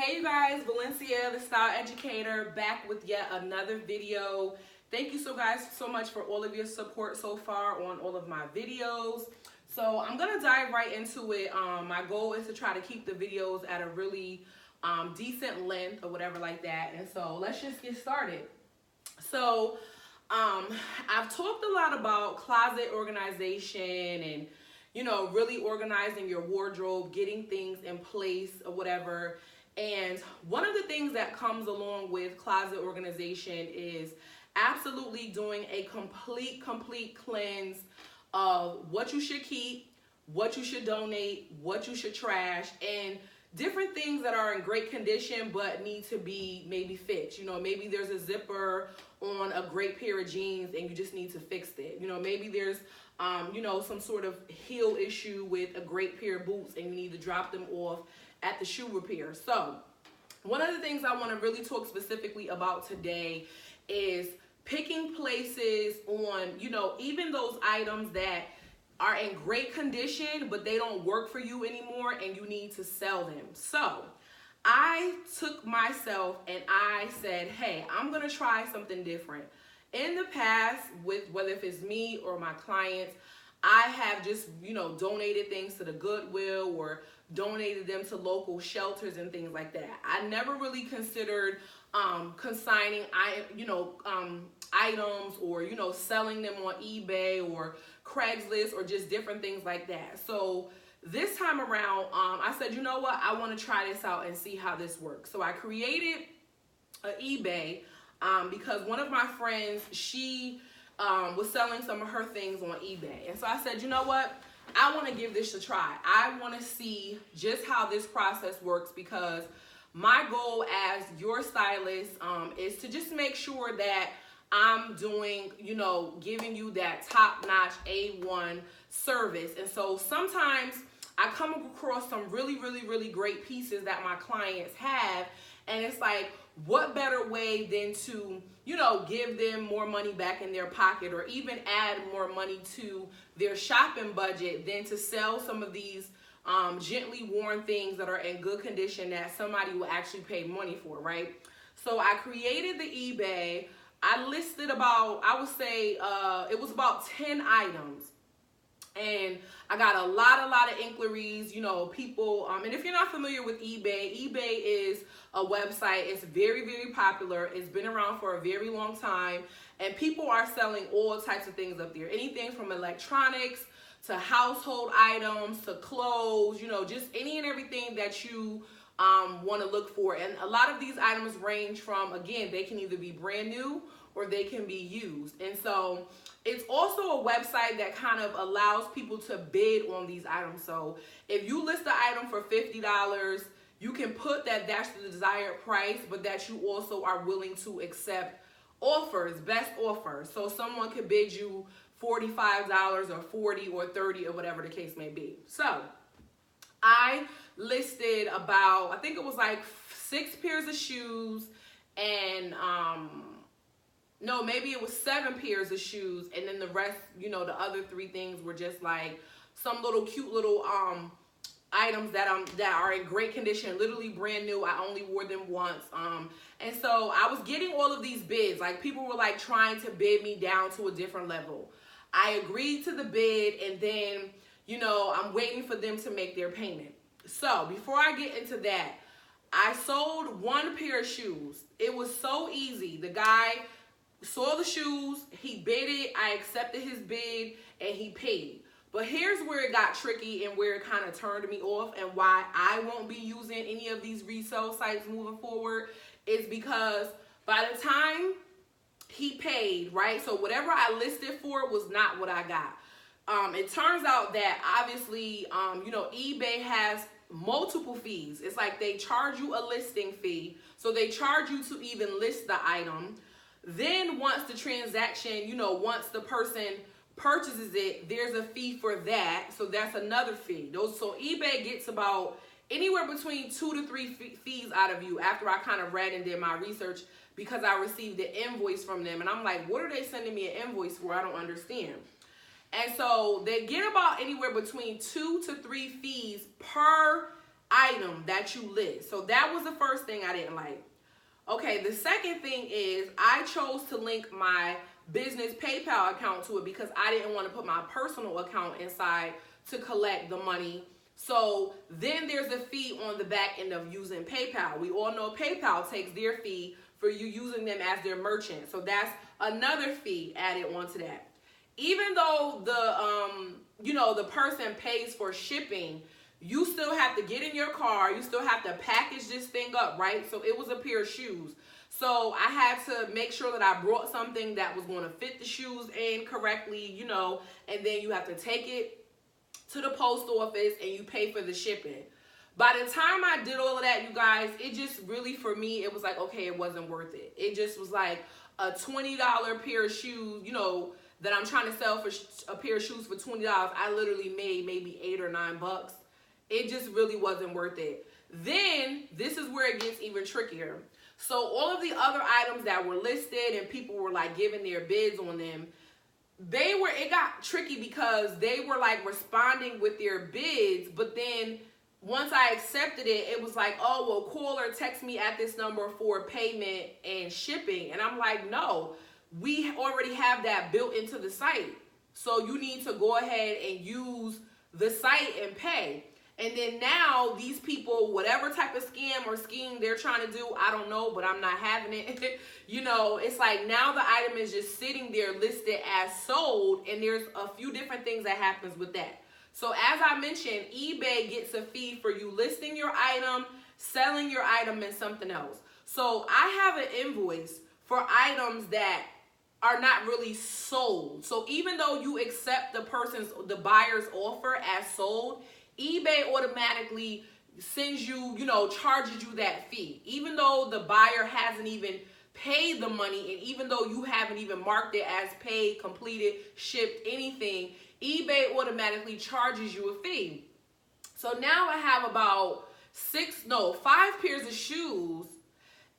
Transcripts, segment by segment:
Hey you guys, Valencia, the Style Educator, back with yet another video. Thank you so much for all of your support so far on all of my videos. So I'm gonna dive right into it. My goal is to try to keep the videos at a really decent length or whatever like that. And so let's just get started. So I've talked a lot about closet organization and really organizing your wardrobe, getting things in place or whatever. And one of the things that comes along with closet organization is absolutely doing a complete cleanse of what you should keep, what you should donate, what you should trash, and different things that are in great condition but need to be maybe fixed. Maybe there's a zipper on a great pair of jeans and you just need to fix it. Maybe there's some sort of heel issue with a great pair of boots and you need to drop them off at the shoe repair. So one of the things I want to really talk specifically about today is picking places on, even those items that are in great condition, but they don't work for you anymore and you need to sell them. So I took myself and I said, hey, I'm going to try something different. In the past, with whether if it's me or my clients, I have just, donated things to the Goodwill or donated them to local shelters and things like that. I never really considered consigning items or selling them on eBay or Craigslist or just different things like that. So this time around, I said, you know what, I want to try this out and see how this works. So I created an eBay because one of my friends, she was selling some of her things on eBay. And so I said, you know what, I want to give this a try. I want to see just how this process works, because my goal as your stylist is to just make sure that I'm doing, giving you that top-notch A1 service. And so sometimes I come across some really great pieces that my clients have, and it's like, what better way than to, give them more money back in their pocket or even add more money to their shopping budget than to sell some of these gently worn things that are in good condition that somebody will actually pay money for, right? So I created the eBay. I listed about, I would say, it was about 10 items. And I got a lot of inquiries, people, and if you're not familiar with eBay, eBay is a website. It's very popular. It's been around for a very long time, and people are selling all types of things up there. Anything from electronics to household items to clothes, just any and everything that you want to look for. And a lot of these items range from, again, they can either be brand new or they can be used. And so it's also a website that kind of allows people to bid on these items. So if you list the item for $50, you can put that that's the desired price, but that you also are willing to accept offers, best offers. So someone could bid you $45 or $40 or $30 or whatever the case may be. So I listed about, I think it was like 6 pairs of shoes and no, maybe it was 7 pairs of shoes, and then the rest, the other 3 things were just like some little cute little items that are in great condition, literally brand new. I only wore them once. And so I was getting all of these bids. Like, people were like trying to bid me down to a different level. I agreed to the bid, and then, I'm waiting for them to make their payment. So before I get into that, I sold 1 pair of shoes. It was so easy. The guy saw the shoes, he bid it, I accepted his bid, and he paid. But here's where it got tricky and where it kind of turned me off, and why I won't be using any of these resale sites moving forward is because by the time he paid, right, so whatever I listed for was not what I got. It turns out that obviously, eBay has multiple fees. It's like they charge you a listing fee, so they charge you to even list the item. Then once the transaction, once the person purchases it, there's a fee for that. So that's another fee. So eBay gets about anywhere between 2 to 3 fees out of you after I kind of read and did my research, because I received the invoice from them. And I'm like, what are they sending me an invoice for? I don't understand. And so they get about anywhere between 2 to 3 fees per item that you list. So that was the first thing I didn't like. Okay, the second thing is I chose to link my business PayPal account to it because I didn't want to put my personal account inside to collect the money. So then there's a fee on the back end of using PayPal. We all know PayPal takes their fee for you using them as their merchant. So that's another fee added onto that. Even though the person pays for shipping, you still have to get in your car. You still have to package this thing up, right? So it was a pair of shoes. So I had to make sure that I brought something that was going to fit the shoes in correctly, and then you have to take it to the post office and you pay for the shipping. By the time I did all of that, you guys, it just really, for me, it was like, okay, it wasn't worth it. It just was like a $20 pair of shoes, that I'm trying to sell for a pair of shoes for $20. I literally made maybe $8 or $9. It just really wasn't worth it. Then this is where it gets even trickier. So all of the other items that were listed and people were like giving their bids on them, it got tricky because they were like responding with their bids, but then once I accepted it, it was like, oh, well, call or text me at this number for payment and shipping. And I'm like, no, we already have that built into the site. So you need to go ahead and use the site and pay. And then now these people, whatever type of scam or scheme they're trying to do, I don't know, but I'm not having it. It's like now the item is just sitting there listed as sold, and there's a few different things that happens with that. So as I mentioned, eBay gets a fee for you listing your item, selling your item, and something else. So I have an invoice for items that are not really sold. So even though you accept the buyer's offer as sold, eBay automatically sends you, charges you that fee. Even though the buyer hasn't even paid the money, and even though you haven't even marked it as paid, completed, shipped, anything, eBay automatically charges you a fee. So now I have about 5 pairs of shoes,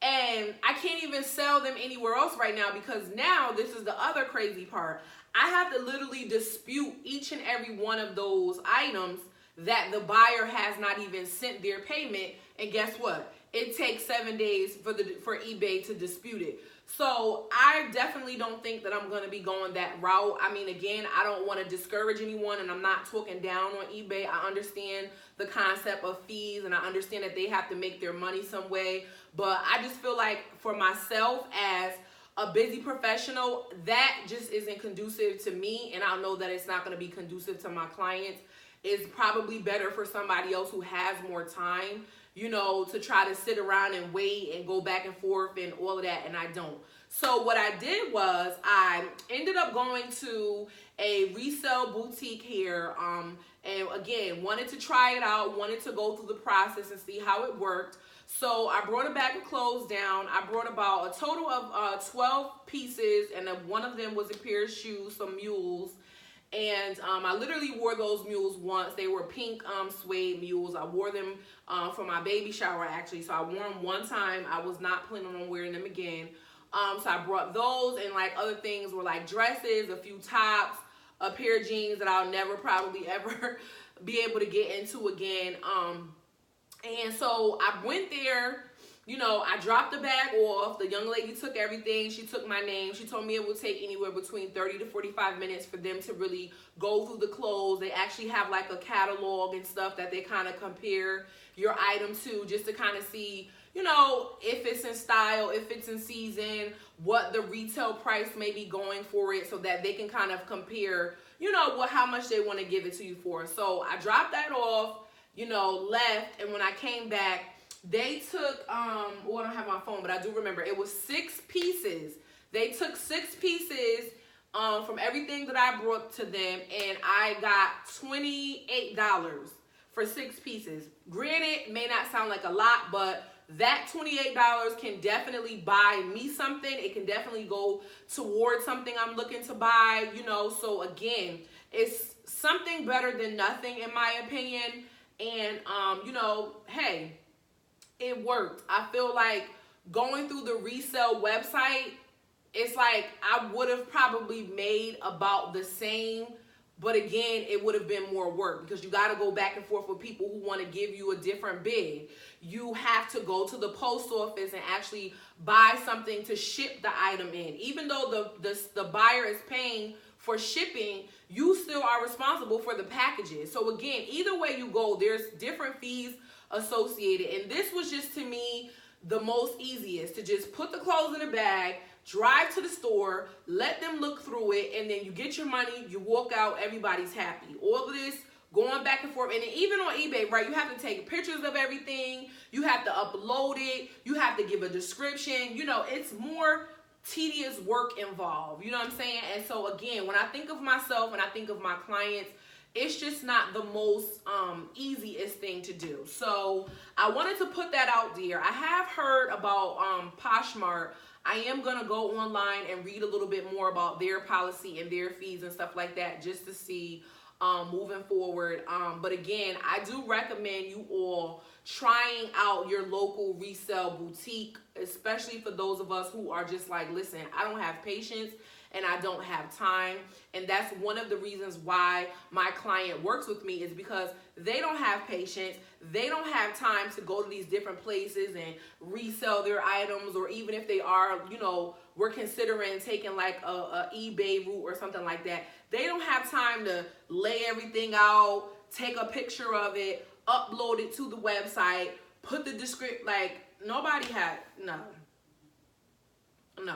and I can't even sell them anywhere else right now because now this is the other crazy part. I have to literally dispute each and every one of those items that the buyer has not even sent their payment, and guess what? It takes 7 days for eBay to dispute it. So I definitely don't think that I'm going to be going that route. I mean, again, I don't want to discourage anyone, and I'm not talking down on eBay. I understand the concept of fees, and I understand that they have to make their money some way. But I just feel like for myself as a busy professional, that just isn't conducive to me, and I know that it's not going to be conducive to my clients. It's probably better for somebody else who has more time, to try to sit around and wait and go back and forth and all of that, and I don't. So what I did was I ended up going to a resale boutique here, and again, wanted to try it out, wanted to go through the process and see how it worked. So I brought a bag of clothes down. I brought about a total of 12 pieces, and one of them was a pair of shoes, some mules. And I literally wore those mules once. They were pink suede mules. I wore them for my baby shower, actually. So I wore them one time. I was not planning on wearing them again. So I brought those, and like other things were like dresses, a few tops, a pair of jeans that I'll never probably ever be able to get into again. And so I went there. I dropped the bag off. The young lady took everything. She took my name. She told me it would take anywhere between 30 to 45 minutes for them to really go through the clothes. They actually have like a catalog and stuff that they kind of compare your item to, just to kind of see, if it's in style, if it's in season, what the retail price may be going for it, so that they can kind of compare, how much they want to give it to you for. So I dropped that off, left, and when I came back, they took, I don't have my phone, but I do remember it was 6 pieces. They took 6 pieces from everything that I brought to them, and I got $28 for 6 pieces. Granted, may not sound like a lot, but that $28 can definitely buy me something. It can definitely go towards something I'm looking to buy, So again, it's something better than nothing in my opinion. And, hey, it worked. I feel like going through the resale website, it's like I would have probably made about the same But again, it would have been more work because you got to go back and forth with people who want to give you a different bid. You have to go to the post office and actually buy something to ship the item in. Even though the buyer is paying for shipping, you still are responsible for the packages. So again, either way you go, there's different fees associated. And this was just, to me, the most easiest, to just put the clothes in a bag, drive to the store, let them look through it, and then you get your money, you walk out, everybody's happy. All of this going back and forth, and then even on eBay, right, you have to take pictures of everything, you have to upload it, you have to give a description, you know, it's more tedious work involved, you know what I'm saying? And so again, when I think of myself and I think of my clients, it's just not the most easiest thing to do. So I wanted to put that out there. I have heard about Poshmark. I am going to go online and read a little bit more about their policy and their fees and stuff like that, just to see moving forward. But again, I do recommend you all trying out your local resale boutique, especially for those of us who are just like, listen, I don't have patience and I don't have time. And that's one of the reasons why my client works with me, is because they don't have patience. They don't have time to go to these different places and resell their items, or even if they are, you know, we're considering taking like a eBay route or something like that. They don't have time to lay everything out, take a picture of it, upload it to the website, put the description, like nobody had, no. No.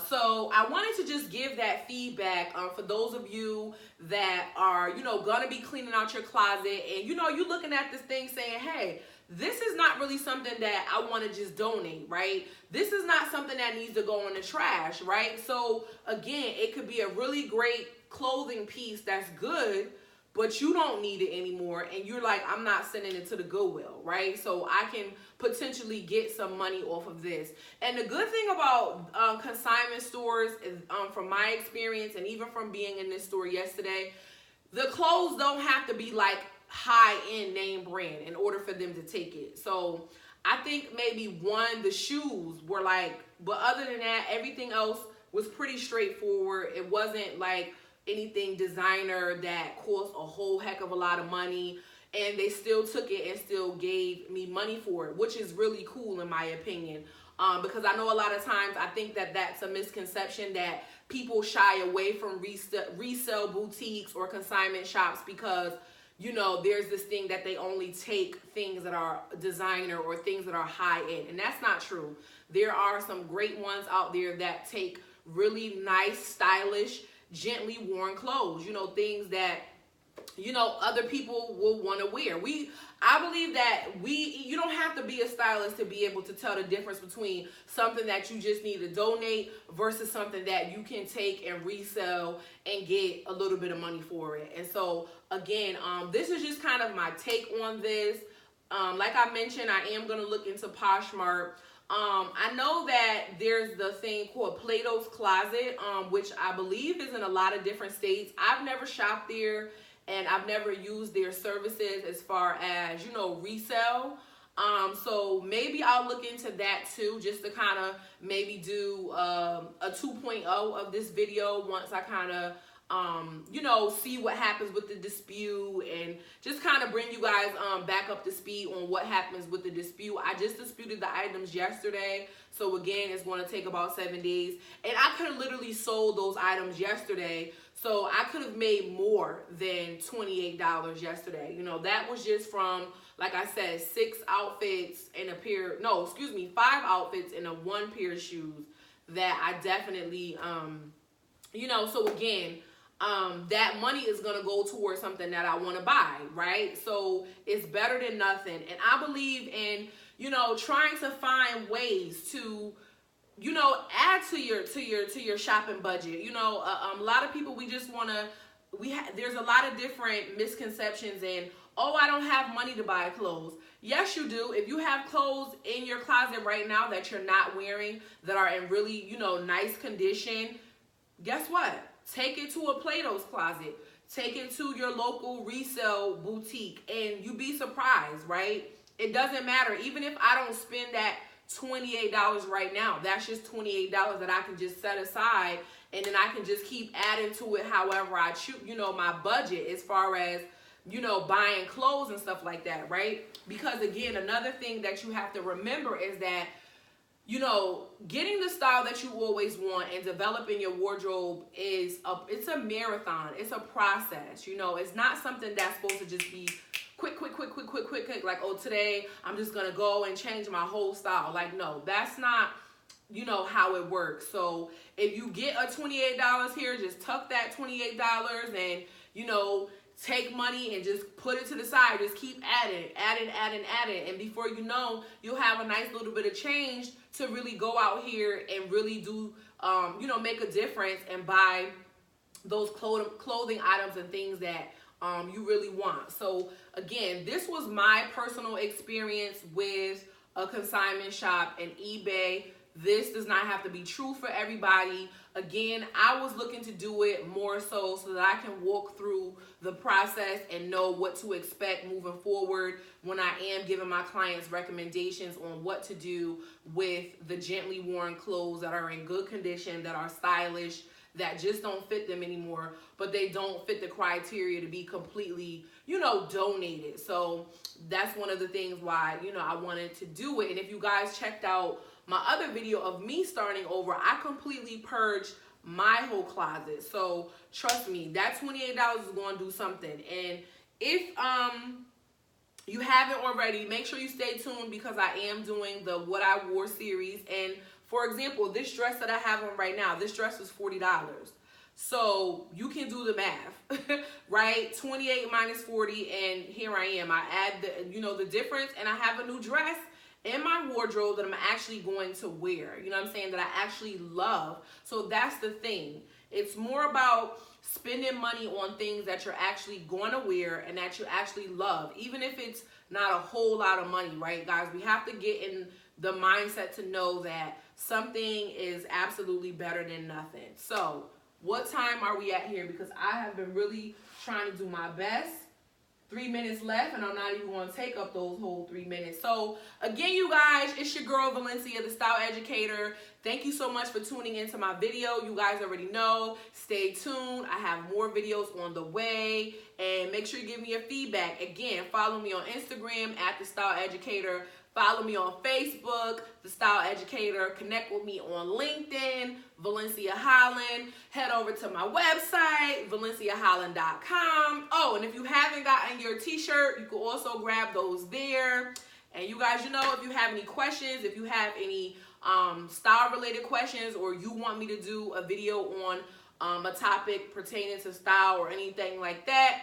So I wanted to just give that feedback for those of you that are, you know, gonna be cleaning out your closet, and you know, you're looking at this thing saying, hey, this is not really something that I want to just donate, right? This is not something that needs to go in the trash, right? So again, it could be a really great clothing piece that's good, but you don't need it anymore, and you're like, I'm not sending it to the Goodwill, right? So I can potentially get some money off of this. And the good thing about consignment stores is, from my experience and even from being in this store yesterday, the clothes don't have to be like high-end name brand in order for them to take it. So I think maybe the shoes were like, but other than that, everything else was pretty straightforward. It wasn't like anything designer that cost a whole heck of a lot of money, and they still took it and still gave me money for it, which is really cool in my opinion. Because I know a lot of times I think that that's a misconception, that people shy away from resale boutiques or consignment shops because, you know, there's this thing that they only take things that are designer or things that are high end, and that's not true. There are some great ones out there that take really nice, stylish, gently worn clothes, you know, things that, you know, other people will want to wear. I believe that you don't have to be a stylist to be able to tell the difference between something that you just need to donate versus something that you can take and resell and get a little bit of money for it. And so again, this is just kind of my take on this. Like I mentioned, I am going to look into Poshmark. I know that there's the thing called Plato's Closet, which I believe is in a lot of different states. I've never shopped there, and I've never used their services as far as, you know, resell. So maybe I'll look into that too, just to kind of maybe do a 2.0 of this video once I kind of you know, see what happens with the dispute, and just kind of bring you guys back up to speed on what happens with the dispute. I just disputed the items yesterday, so again, it's going to take about 7 days, and I could have literally sold those items yesterday, so I could have made more than $28 yesterday. You know, that was just from, like I said, 5 outfits and a 1 pair of shoes that I definitely you know, so again, that money is going to go towards something that I want to buy, right? So it's better than nothing. And I believe in, you know, trying to find ways to, you know, add to your shopping budget. You know, a lot of people, we just want to, there's a lot of different misconceptions, and, oh, I don't have money to buy clothes. Yes, you do. If you have clothes in your closet right now that you're not wearing, that are in really, you know, nice condition, guess what? Take it to a Plato's Closet. Take it to your local resale boutique, and you'd be surprised, right? It doesn't matter. Even if I don't spend that $28 right now. That's just $28 that I can just set aside, and then I can just keep adding to it however I choose, you know, my budget as far as, you know, buying clothes and stuff like that, right? Because again, another thing that you have to remember is that, you know, getting the style that you always want and developing your wardrobe it's a marathon. It's a process. You know, it's not something that's supposed to just be quick, like, oh, today I'm just gonna go and change my whole style. Like, no, that's not, you know, how it works. So if you get a $28 here, just tuck that $28 and, you know, take money and just put it to the side. Just keep adding. And before you know, you'll have a nice little bit of change to really go out here and really do, you know, make a difference and buy those clothing items and things that you really want. So again, this was my personal experience with a consignment shop and eBay. This does not have to be true for everybody. Again, I was looking to do it more so that I can walk through the process and know what to expect moving forward when I am giving my clients recommendations on what to do with the gently worn clothes that are in good condition, that are stylish, that just don't fit them anymore, but they don't fit the criteria to be completely, you know, donated. So that's one of the things why, you know, I wanted to do it. And if you guys checked out my other video of me starting over, I completely purged my whole closet. So trust me, that $28 is going to do something. And if you haven't already, make sure you stay tuned because I am doing the What I Wore series. And for example, this dress that I have on right now, this dress was $40. So you can do the math, right? 28 minus 40, and here I am. I add the, you know, the difference, and I have a new dress in my wardrobe that I'm actually going to wear. You know what I'm saying? That I actually love. So that's the thing. It's more about spending money on things that you're actually going to wear and that you actually love, even if it's not a whole lot of money, right, guys? We have to get in the mindset to know that something is absolutely better than nothing. So what time are we at here? Because I have been really trying to do my best. 3 minutes left, and I'm not even going to take up those whole 3 minutes. So again, you guys, it's your girl Valencia, the Style Educator. Thank you so much for tuning into my video. You guys already know, stay tuned. I have more videos on the way, and make sure you give me your feedback. Again, follow me on Instagram at the Style Educator. Follow me on Facebook, The Style Educator. Connect with me on LinkedIn, Valencia Holland. Head over to my website, valenciaholland.com. Oh, and if you haven't gotten your t-shirt, you can also grab those there. And you guys, you know, if you have any questions, if you have any style-related questions, or you want me to do a video on a topic pertaining to style or anything like that,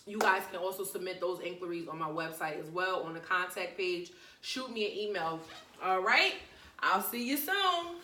you guys can also submit those inquiries on my website as well, on the contact page. Shoot me an email. All right? I'll see you soon.